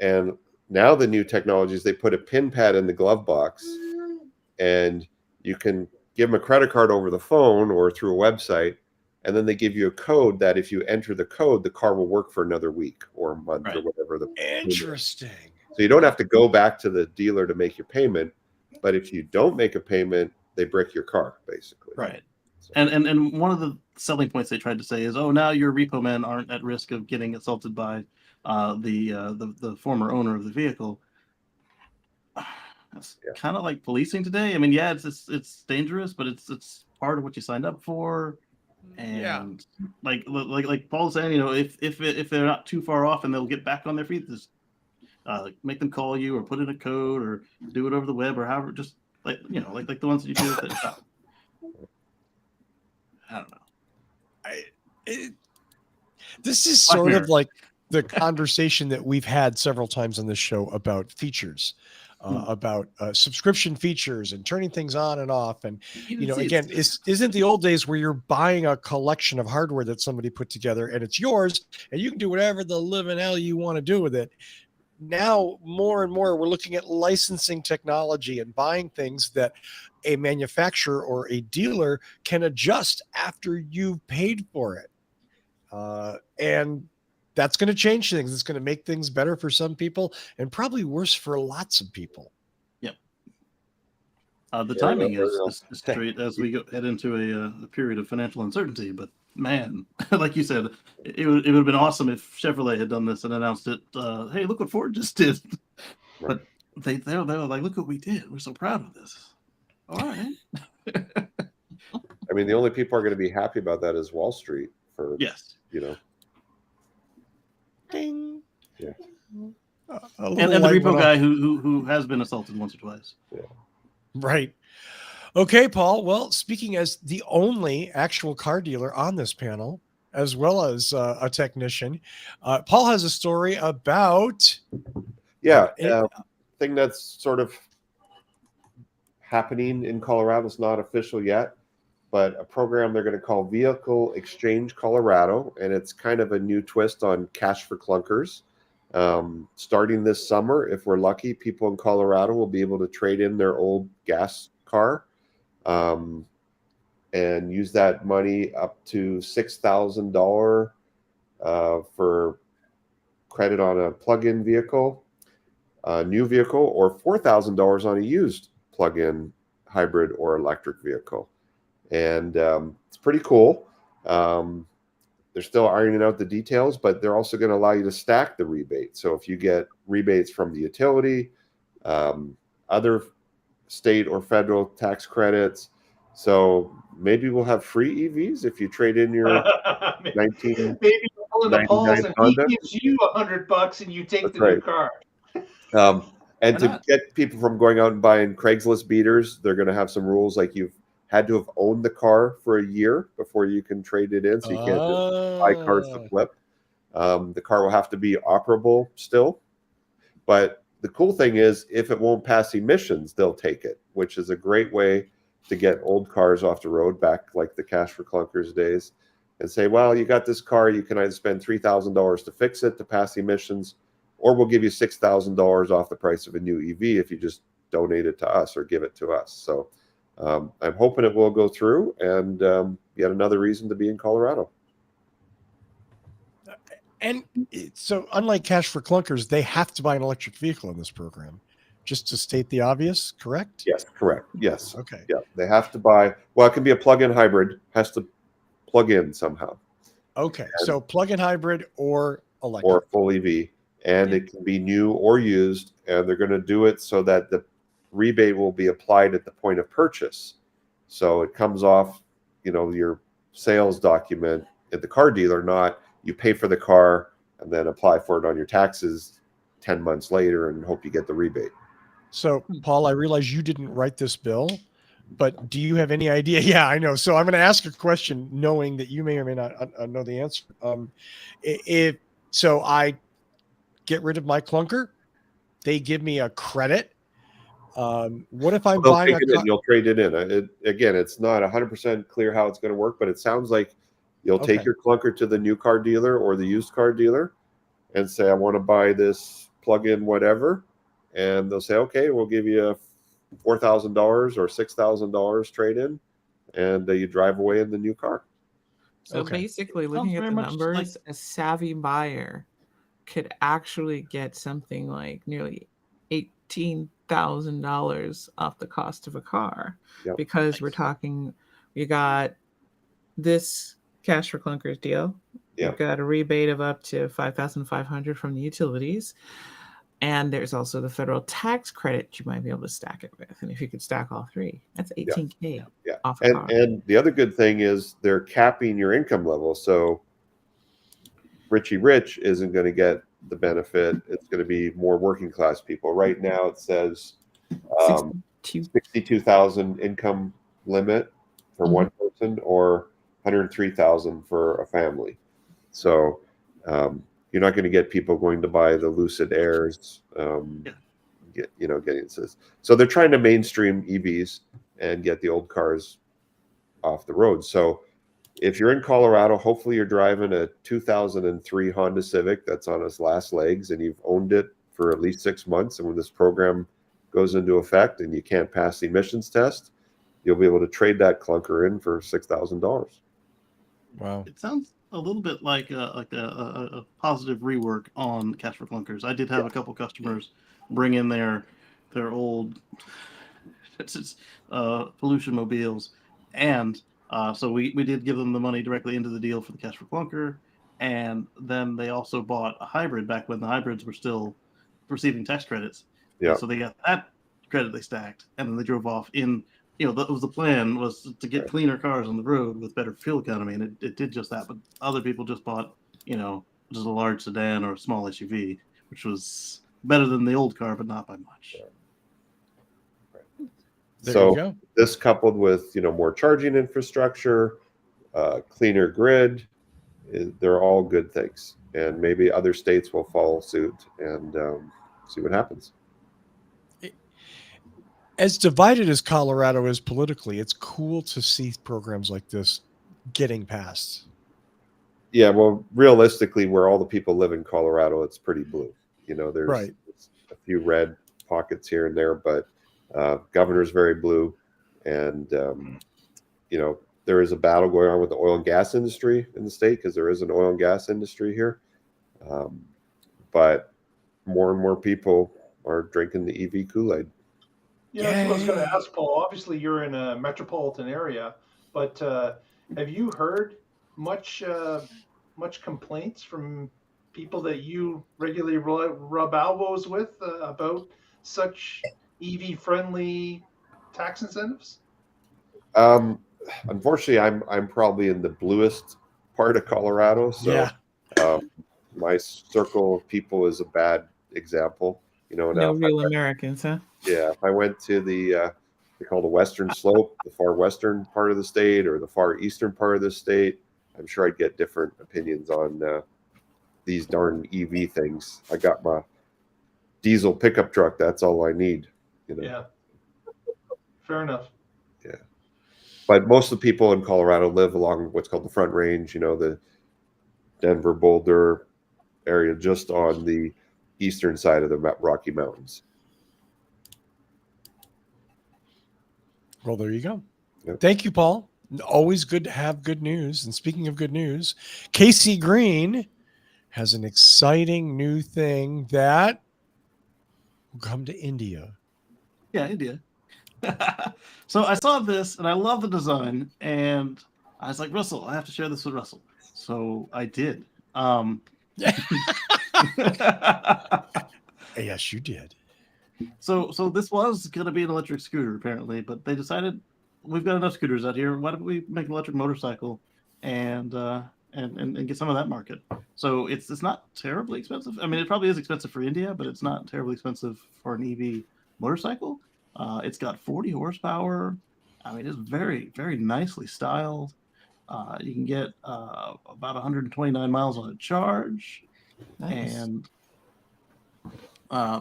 And now the new technologies, they put a pin pad in the glove box, and you can give them a credit card over the phone or through a website. And then they give you a code that if you enter the code, the car will work for another week or a month or whatever. Interesting. So you don't have to go back to the dealer to make your payment. But if you don't make a payment, they break your car, basically. Right. So. And one of the selling points they tried to say is, now your repo men aren't at risk of getting assaulted by the former owner of the vehicle. It's kind of like policing today. I mean, it's dangerous, but it's part of what you signed up for. And like Paul's saying, if they're not too far off and they'll get back on their feet, just make them call you or put in a code or do it over the web or however, just like the ones that you do. I don't know. This is sort of like the conversation that we've had several times on this show about features. About subscription features and turning things on and off. And, again, isn't the old days where you're buying a collection of hardware that somebody put together and it's yours and you can do whatever the living hell you want to do with it. Now, more and more, we're looking at licensing technology and buying things that a manufacturer or a dealer can adjust after you've paid for it. And that's going to change things. It's going to make things better for some people and probably worse for lots of people. Yep. The timing is straight as we head into a period of financial uncertainty. But man, like you said, it would have been awesome if Chevrolet had done this and announced it. Hey, look what Ford just did. Right. they're like, look what we did. We're so proud of this. All right. I mean, the only people are going to be happy about that is Wall Street for, Yes. Ding. Yeah. A And little the light repo went guy off. who has been assaulted once or twice. Right. Okay, Paul. Well, speaking as the only actual car dealer on this panel, as well as a technician, Paul has a story about. Yeah. Thing that's sort of happening in Colorado is not official yet, but a program they're going to call Vehicle Exchange Colorado, and it's kind of a new twist on cash for clunkers. Starting this summer, if we're lucky, people in Colorado will be able to trade in their old gas car and use that money up to $6,000 for credit on a plug-in vehicle, a new vehicle, or $4,000 on a used plug-in hybrid or electric vehicle. And it's pretty cool. They're still ironing out the details, but they're also going to allow you to stack the rebate. So if you get rebates from the utility, other state or federal tax credits, so maybe we'll have free EVs if you trade in your Maybe you're pulling the polls and Honda. he gives you $100 and you take That's the right. new car. And Why to not? get people from going out and buying Craigslist beaters, they're going to have some rules like you've had to have owned the car for a year before you can trade it in. So you can't just buy cars to flip. The car will have to be operable still. But the cool thing is, if it won't pass emissions, they'll take it, which is a great way to get old cars off the road back like the Cash for Clunkers days and say, well, you got this car, you can either spend $3,000 to fix it to pass emissions, or we'll give you $6,000 off the price of a new EV if you just donate it to us or give it to us. So I'm hoping it will go through, and yet another reason to be in Colorado. And so, unlike Cash for Clunkers, they have to buy an electric vehicle in this program. Just to state the obvious, correct? Yes, correct. Yes. Okay. Yeah, they have to buy. Well, it can be a plug-in hybrid. Has to plug in somehow. Okay. So plug-in hybrid or electric. Or full EV, and it can be new or used, and they're going to do it so that the rebate will be applied at the point of purchase. So it comes off, your sales document at the car dealer, not you pay for the car and then apply for it on your taxes 10 months later and hope you get the rebate. So, Paul, I realize you didn't write this bill, but do you have any idea? Yeah, I know. So I'm going to ask a question knowing that you may or may not know the answer. If so, I get rid of my clunker, they give me a credit. What if I'm buying a car? You'll trade it in. Again, it's not 100% clear how it's going to work, but it sounds like you'll take your clunker to the new car dealer or the used car dealer and say, I want to buy this plug-in whatever. And they'll say, okay, we'll give you $4,000 or $6,000 trade-in, and you drive away in the new car. So basically, looking at the numbers, a savvy buyer could actually get something like nearly $18,000 off the cost of a car. Yep. Because we're talking, we got this Cash for Clunkers deal. Yep. We've got a rebate of up to $5,500 from the utilities. And there's also the federal tax credit you might be able to stack it with. And if you could stack all three, that's $18K off a car. And the other good thing is they're capping your income level. So Richie Rich isn't going to get the benefit. It's going to be more working class people. Right now it says 62,000 income limit for one person, or 103,000 for a family. So you're not going to get people going to buy the Lucid Airs. Getting this. So they're trying to mainstream EVs and get the old cars off the road. So if you're in Colorado, hopefully you're driving a 2003 Honda Civic that's on its last legs, and you've owned it for at least 6 months. And when this program goes into effect and you can't pass the emissions test, you'll be able to trade that clunker in for $6,000. Wow. It sounds a little bit like a positive rework on Cash for Clunkers. I did have a couple customers bring in their old pollution mobiles, and so we did give them the money directly into the deal for the Cash for Clunker, and then they also bought a hybrid back when the hybrids were still receiving tax credits. Yeah. So they got that credit they stacked, and then they drove off in. That was the plan, was to get cleaner cars on the road with better fuel economy, and it did just that. But other people just bought, just a large sedan or a small SUV, which was better than the old car, but not by much. There you go. This coupled with more charging infrastructure, cleaner grid, they're all good things, and maybe other states will follow suit and see what happens. As divided as Colorado is politically, it's cool to see programs like this getting passed. Yeah, well, realistically, where all the people live in Colorado, it's pretty blue. There's Right. a few red pockets here and there, but governor's very blue, and there is a battle going on with the oil and gas industry in the state, because there is an oil and gas industry here, but more and more people are drinking the EV Kool-Aid. That's what I was going to ask, Paul. Obviously, you're in a metropolitan area, but have you heard much complaints from people that you regularly rub elbows with about such EV-friendly tax incentives? Unfortunately, I'm probably in the bluest part of Colorado, so my circle of people is a bad example. No real Americans, huh? Yeah, if I went to they call the Western Slope, the far western part of the state, or the far eastern part of the state, I'm sure I'd get different opinions on these darn EV things. I got my diesel pickup truck. That's all I need. Yeah. Fair enough. Yeah. But most of the people in Colorado live along what's called the Front Range, the Denver, Boulder area, just on the eastern side of the Rocky Mountains. Well, there you go. Yep. Thank you, Paul. Always good to have good news. And speaking of good news, Casey Green has an exciting new thing that will come to India. Yeah, India. So I saw this and I love the design, and I was like, Russell, I have to share this with Russell. So I did. Yes, you did. So this was going to be an electric scooter, apparently, but they decided we've got enough scooters out here. Why don't we make an electric motorcycle and get some of that market? So it's not terribly expensive. I mean, it probably is expensive for India, but it's not terribly expensive for an EV motorcycle. It's got 40 horsepower. I mean, it's very, very nicely styled. You can get about 129 miles on a charge. Nice. And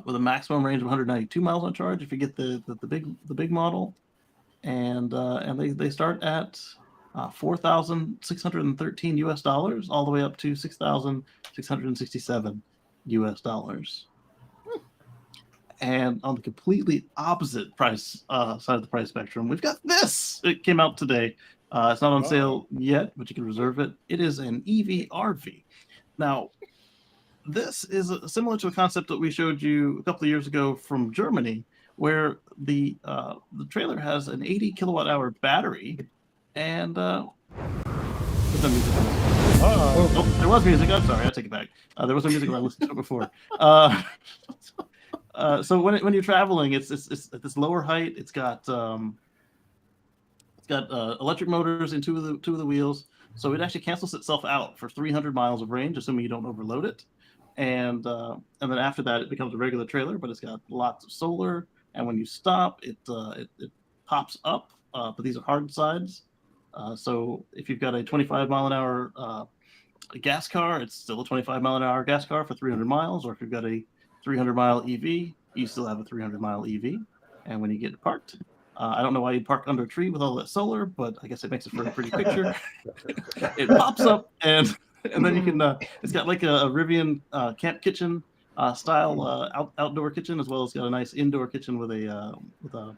with a maximum range of 192 miles on charge if you get the big model, and they start at $4,613 US, all the way up to $6,667 US. And on the completely opposite price side of the price spectrum, we've got this. It came out today. It's not on sale yet, but you can reserve it. It is an EV RV. Now, this is similar to a concept that we showed you a couple of years ago from Germany, where the trailer has an 80 kilowatt hour battery, and there was music. I'm sorry, I take it back. There was no music when I listened to it before. So when you're traveling, it's at this lower height. It's got electric motors in two of the wheels, so it actually cancels itself out for 300 miles of range, assuming you don't overload it. And then after that, it becomes a regular trailer, but it's got lots of solar. And when you stop, it pops up. But these are hard sides. So if you've got a 25 mile an hour gas car, it's still a 25 mile an hour gas car for 300 miles. Or if you've got a 300 mile EV, you still have a 300 mile EV. And when you get parked, I don't know why you'd park under a tree with all that solar, but I guess it makes it for a pretty picture. It pops up, and then you can. It's got like a Rivian camp kitchen style outdoor kitchen, as well as got a nice indoor kitchen with a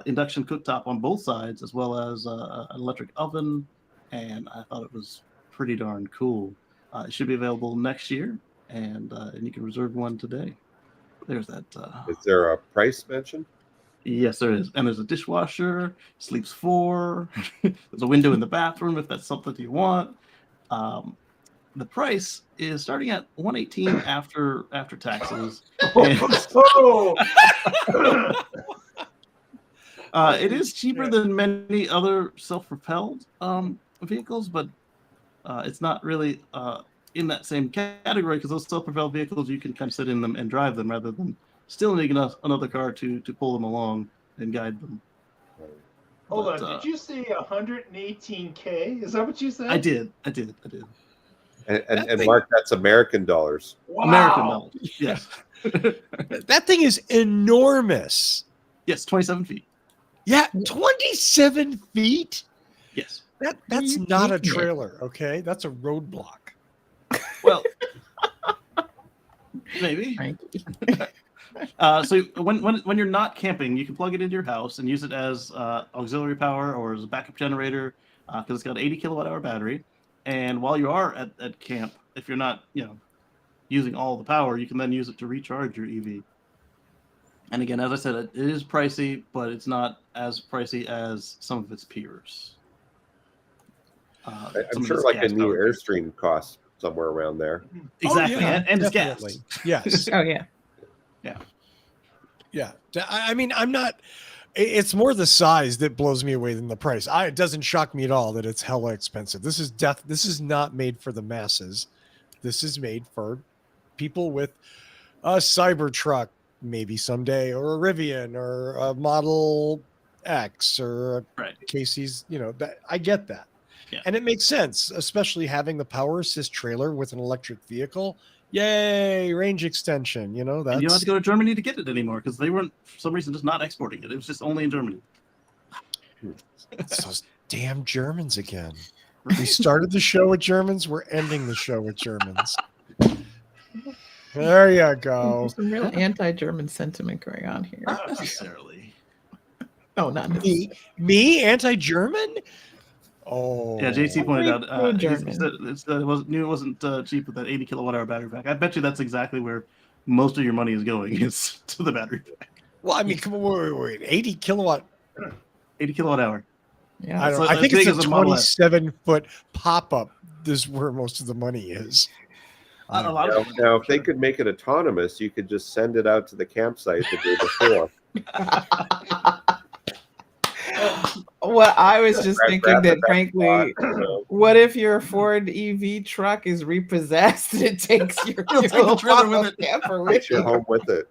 induction cooktop on both sides, as well as an electric oven. And I thought it was pretty darn cool. It should be available next year, and you can reserve one today. There's that. Is there a price mentioned? Yes, there is. And there's a dishwasher, sleeps 4. There's a window in the bathroom if that's something you want. The price is starting at $118 after taxes, It is cheaper than many other self-propelled vehicles, but it's not really in that same category because those self-propelled vehicles, you can kind of sit in them and drive them rather than still needing another car to pull them along and guide them. Hold on, did you say 118K? Is that what you said? I did. And Mark, that's American dollars. Wow. American dollars. Yes. That thing is enormous. Yes, 27 feet. Yeah, 27 feet. Yes. That's not a trailer, okay? That's a roadblock. Well, maybe. So when you're not camping, you can plug it into your house and use it as auxiliary power or as a backup generator because it's got an 80 kilowatt hour battery. And while you are at camp, if you're not using all the power, you can then use it to recharge your EV. And again, as I said, it is pricey, but it's not as pricey as some of its peers. I'm sure like a new Airstream costs somewhere around there. Exactly, Oh, yeah, and it's definitely. gas. Yes. Oh yeah. Yeah. I mean, I'm not. It's more the size that blows me away than the price. It doesn't shock me at all that it's hella expensive. This is not made for the masses. This is made for people with a Cybertruck, maybe someday, or a Rivian, or a Model X, or Casey's. I get that. Yeah. And it makes sense, especially having the power assist trailer with an electric vehicle. Yay, range extension. And you don't have to go to Germany to get it anymore because they weren't, for some reason, just not exporting it. It was just only in Germany. It's those damn Germans again. We started the show with Germans. We're ending the show with Germans. There you go. There's some real anti-German sentiment going on here. Not necessarily. Oh, not me anti-German? Oh, yeah. JC pointed out he German. said it wasn't cheap with that 80 kilowatt hour battery pack. I bet you that's exactly where most of your money is going is to the battery pack. Well, I mean, come on, wait. 80 kilowatt. 80 kilowatt hour. Yeah. I think it's a 27-foot pop-up. This is where most of the money is. Now, if they could make it autonomous, you could just send it out to the campsite the day before. Well, I was just thinking that, frankly, what if your Ford EV truck is repossessed and it takes your little camper with you home with it?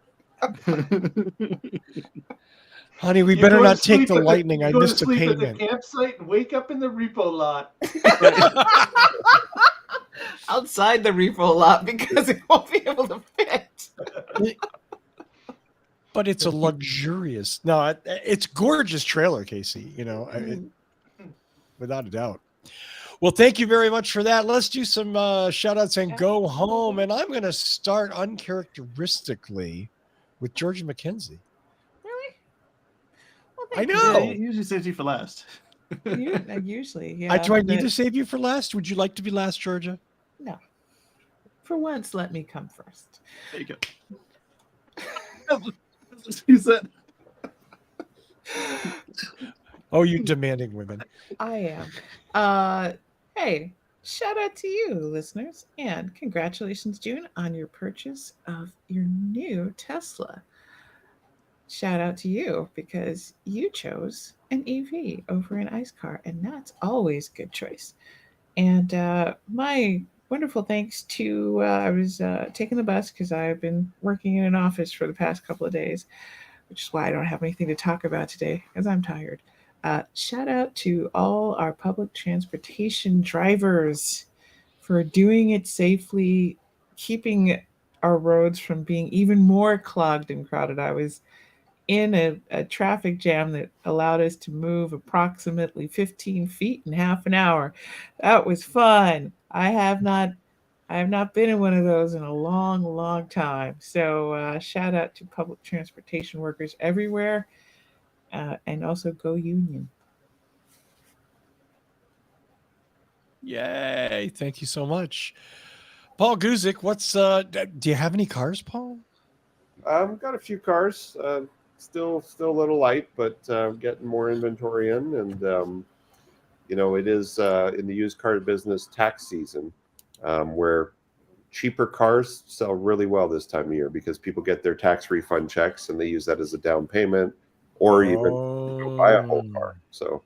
Honey, we better not take the Lightning. I missed a payment. Sleep at the campsite and wake up in the repo lot. Outside the repo lot because it won't be able to fit. But it's a luxurious. No, it's gorgeous trailer, Casey. Without a doubt. Well, thank you very much for that. Let's do some shout outs and go home. And I'm going to start uncharacteristically with Georgia McKenzie. Really? Well, I know. Yeah, usually saves you for last. Usually, yeah. Do I need to save you for last? Would you like to be last, Georgia? No. For once, let me come first. There you go. You said. Oh, you demanding women. I am. Hey, shout out to you, listeners, and congratulations, June, on your purchase of your new Tesla. Shout out to you because you chose an EV over an ICE car, and that's always a good choice. And my wonderful thanks to I was taking the bus because I've been working in an office for the past couple of days, which is why I don't have anything to talk about today because I'm tired. Shout out to all our public transportation drivers for doing it safely, keeping our roads from being even more clogged and crowded. I was in a traffic jam that allowed us to move approximately 15 feet in half an hour. That was fun. I have not been in one of those in a long, long time. So shout out to public transportation workers everywhere, and also go Union. Yay! Thank you so much, Paul Guzik. What's do you have any cars, Paul? Got a few cars. Still a little light, but getting more inventory in, and it is in the used car business tax season, where cheaper cars sell really well this time of year because people get their tax refund checks and they use that as a down payment, or even go buy a whole car. So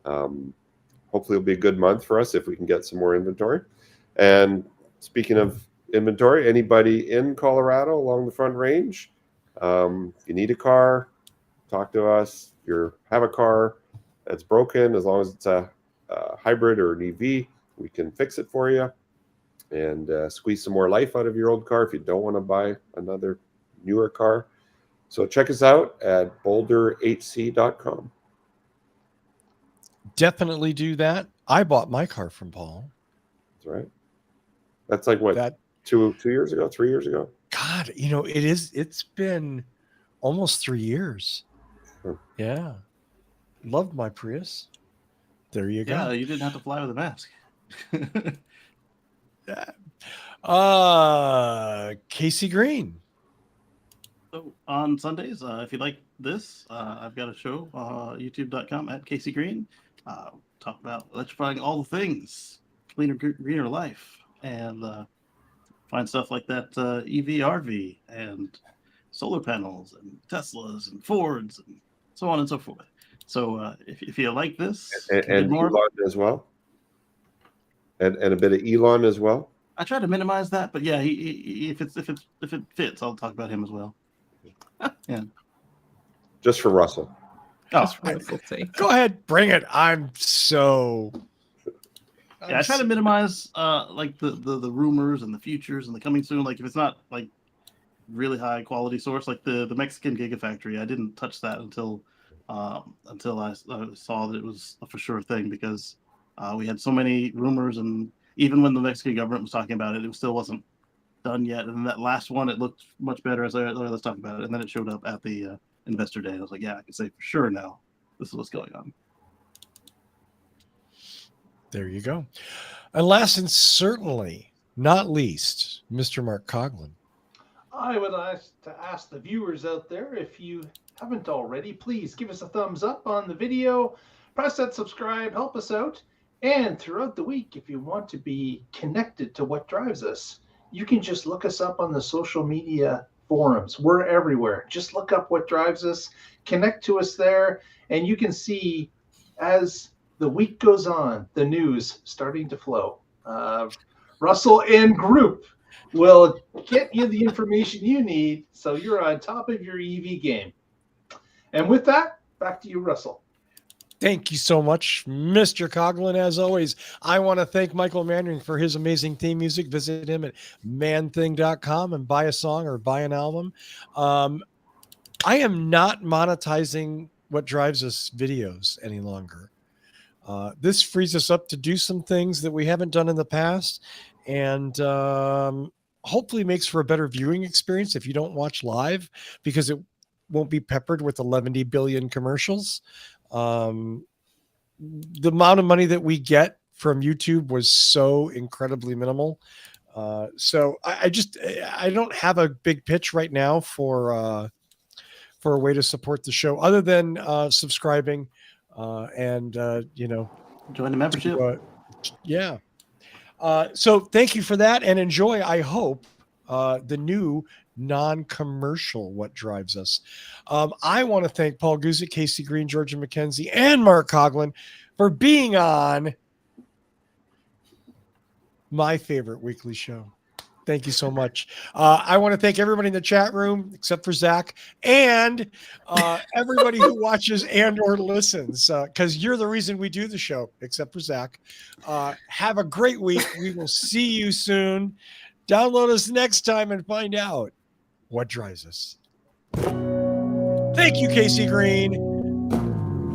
hopefully it'll be a good month for us if we can get some more inventory. And speaking of inventory, anybody in Colorado along the Front Range, if you need a car, talk to us. If you have a car that's broken, as long as it's a hybrid or an EV, we can fix it for you and squeeze some more life out of your old car if you don't want to buy another newer car. So check us out at boulderhc.com. Definitely do that. I bought my car from Paul. That's right. That's like what, That 2 years ago, 3 years ago? God, it's been almost 3 years. Yeah. Loved my Prius. There you go. Yeah, you didn't have to fly with a mask. Casey Green. So on Sundays, if you like this, I've got a show, youtube.com at Casey Green. Talk about electrifying all the things, cleaner, greener life, and find stuff like that EV, RV, and solar panels, and Teslas, and Fords, and so on and so forth. So if you like this, and more Elon as well, and a bit of Elon as well. I try to minimize that, but yeah, he if it fits, I'll talk about him as well. Yeah, Just for Russell. Just Russell take. Go ahead, bring it. I'm so. I try to minimize like the rumors and the futures and the coming soon. Like if it's not like really high quality source, like the Mexican Gigafactory, I didn't touch that until I saw that it was a for sure thing, because we had so many rumors, and even when the Mexican government was talking about it, it still wasn't done yet. And that last one, it looked much better. Let's talk about it. And then it showed up at the investor day. I was like, yeah, I can say for sure now this is what's going on. There you go. And last and certainly not least, Mr. Mark Coughlin. I would like to ask the viewers out there, if you haven't already, please give us a thumbs up on the video, press that subscribe, help us out. And throughout the week, if you want to be connected to What Drives Us, you can just look us up on the social media forums. We're everywhere. Just look up What Drives Us, connect to us there, and you can see as the week goes on, the news starting to flow. Russell and group will get you the information you need so you're on top of your EV game. And with that, back to you, Russell. Thank you so much, Mr. Coughlin. As always, I want to thank Michael Mandering for his amazing theme music. Visit him at manthing.com and buy a song or buy an album. I am not monetizing What Drives Us videos any longer. This frees us up to do some things that we haven't done in the past, and hopefully makes for a better viewing experience if you don't watch live, because it won't be peppered with 11 billion commercials. The amount of money that we get from YouTube was so incredibly minimal. So I don't have a big pitch right now for a way to support the show other than subscribing and Join the membership. Yeah. So thank you for that, and enjoy, I hope, the new non-commercial What Drives Us. I want to thank Paul Guzik, Casey Green, Georgia McKenzie, and Mark Coughlin for being on my favorite weekly show. Thank you so much. I want to thank everybody in the chat room, except for Zach, and everybody who watches and or listens, because you're the reason we do the show, except for Zach. Have a great week. We will see you soon. Download us next time and find out what drives us. Thank you, Casey Green.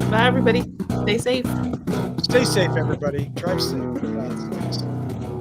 Bye, everybody. Stay safe. Stay safe, everybody. Drive safe.